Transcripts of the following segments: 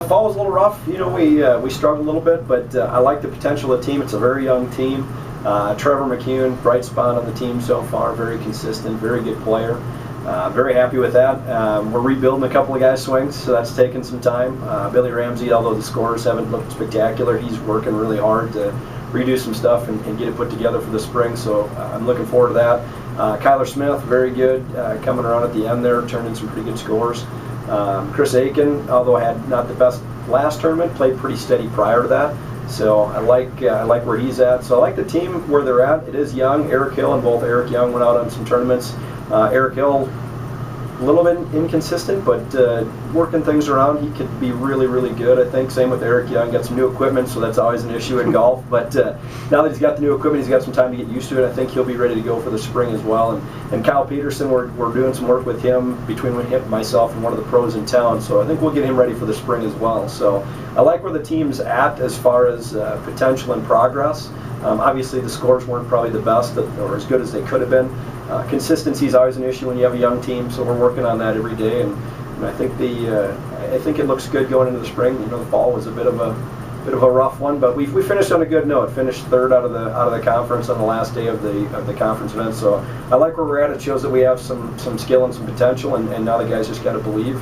Fall was a little rough. We struggled a little bit, but I like the potential of the team. It's a very young team. Trevor McCune, bright spot on the team so far, very consistent, very good player. Very happy with that. We're rebuilding a couple of guys' swings, so that's taken some time. Billy Ramsey, although the scores haven't looked spectacular, he's working really hard to redo some stuff and get it put together for the spring, so I'm looking forward to that. Kyler Smith, very good, coming around at the end there, turning some pretty good scores. Chris Aiken, although had not the best last tournament, played pretty steady prior to that. So I like where he's at. So I like the team where they're at. It is young. Eric Hill and both Eric Young went out on some tournaments. Eric Hill, a little bit inconsistent, but working things around, he could be really, really good. I think same with Eric Young. Got some new equipment, so that's always an issue in golf. But now that he's got the new equipment, he's got some time to get used to it. I think he'll be ready to go for the spring as well. And Kyle Peterson, we're doing some work with him between him, myself, and one of the pros in town. So I think we'll get him ready for the spring as well. So I like where the team's at as far as potential and progress. Obviously, the scores weren't probably the best or as good as they could have been. Consistency is always an issue when you have a young team, so we're working on that every day. And I think I think it looks good going into the spring. The fall was a bit of a rough one, but we finished on a good note. Finished third out of the conference on the last day of the conference event. So I like where we're at. It shows that we have some skill and some potential, and now the guys just got to believe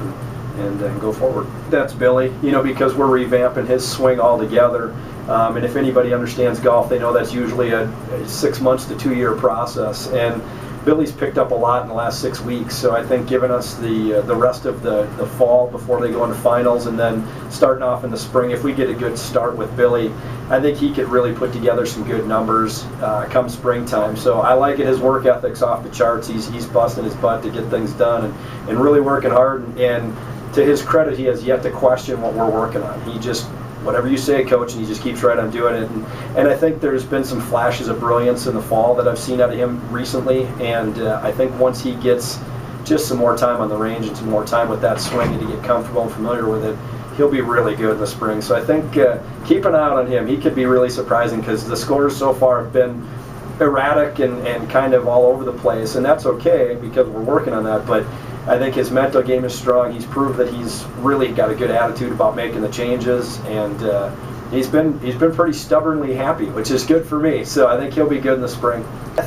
and go forward. That's Billy, because we're revamping his swing altogether. And if anybody understands golf, they know that's usually a 6 months to 2 year process. And Billy's picked up a lot in the last 6 weeks, so I think giving us the rest of the fall before they go into finals, and then starting off in the spring, if we get a good start with Billy, I think he could really put together some good numbers come springtime. So I like it. His work ethic's off the charts. He's busting his butt to get things done and really working hard. And to his credit, he has yet to question what we're working on. He just, whatever you say, coach, and he just keeps right on doing it. And I think there's been some flashes of brilliance in the fall that I've seen out of him recently. And I think once he gets just some more time on the range and some more time with that swing and to get comfortable and familiar with it, he'll be really good in the spring. So I think keep an eye out on him. He could be really surprising because the scores so far have been erratic and kind of all over the place. And that's okay because we're working on that. But I think his mental game is strong. He's proved that he's really got a good attitude about making the changes, and he's been pretty stubbornly happy, which is good for me. So I think he'll be good in the spring.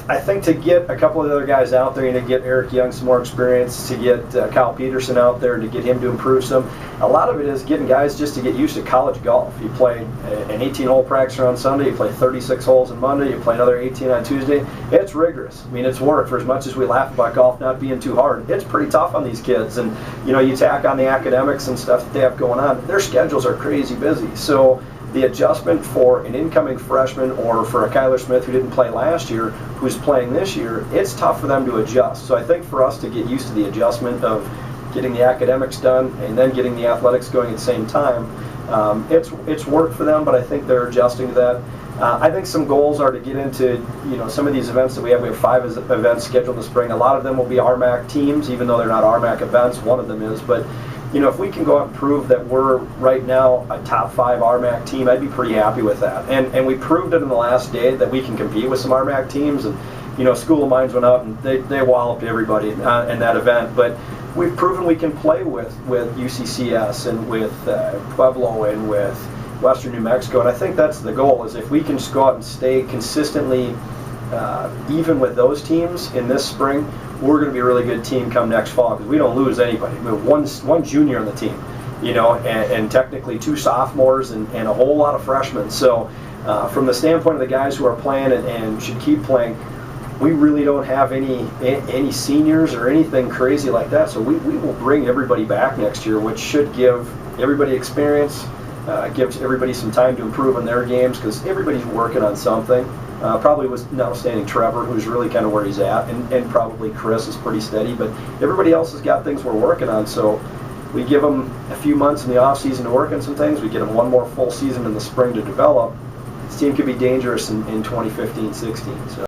I think to get a couple of the other guys out there, to get Eric Young some more experience, to get Kyle Peterson out there, to get him to improve some. A lot of it is getting guys just to get used to college golf. You play an 18-hole practice on Sunday, you play 36 holes on Monday, you play another 18 on Tuesday. It's rigorous. I mean, it's work. For as much as we laugh about golf not being too hard, it's pretty tough on these kids. And you tack on the academics and stuff that they have going on. Their schedules are crazy busy. So the adjustment for an incoming freshman or for a Kyler Smith who didn't play last year, who's playing this year, it's tough for them to adjust. So I think for us to get used to the adjustment of getting the academics done and then getting the athletics going at the same time, it's worked for them, but I think they're adjusting to that. I think some goals are to get into some of these events that we have. We have 5 events scheduled in the spring. A lot of them will be RMAC teams, even though they're not RMAC events. One of them is, but if we can go out and prove that we're right now a top 5 RMAC team, I'd be pretty happy with that. And we proved it in the last day that we can compete with some RMAC teams. And School of Mines went out and they walloped everybody in that event. But we've proven we can play with UCCS and with Pueblo and with Western New Mexico. And I think that's the goal, is if we can just go out and stay consistently even with those teams in this spring, we're going to be a really good team come next fall because we don't lose anybody. We have one junior on the team, and technically 2 sophomores and a whole lot of freshmen. So from the standpoint of the guys who are playing and should keep playing, we really don't have any seniors or anything crazy like that. So we will bring everybody back next year, which should give everybody experience, gives everybody some time to improve on their games because everybody's working on something. Probably was notwithstanding Trevor, who's really kind of where he's at, and probably Chris is pretty steady, but everybody else has got things we're working on. So we give them a few months in the off season to work on some things. We get them one more full season in the spring to develop. This team could be dangerous in 2015-16. So.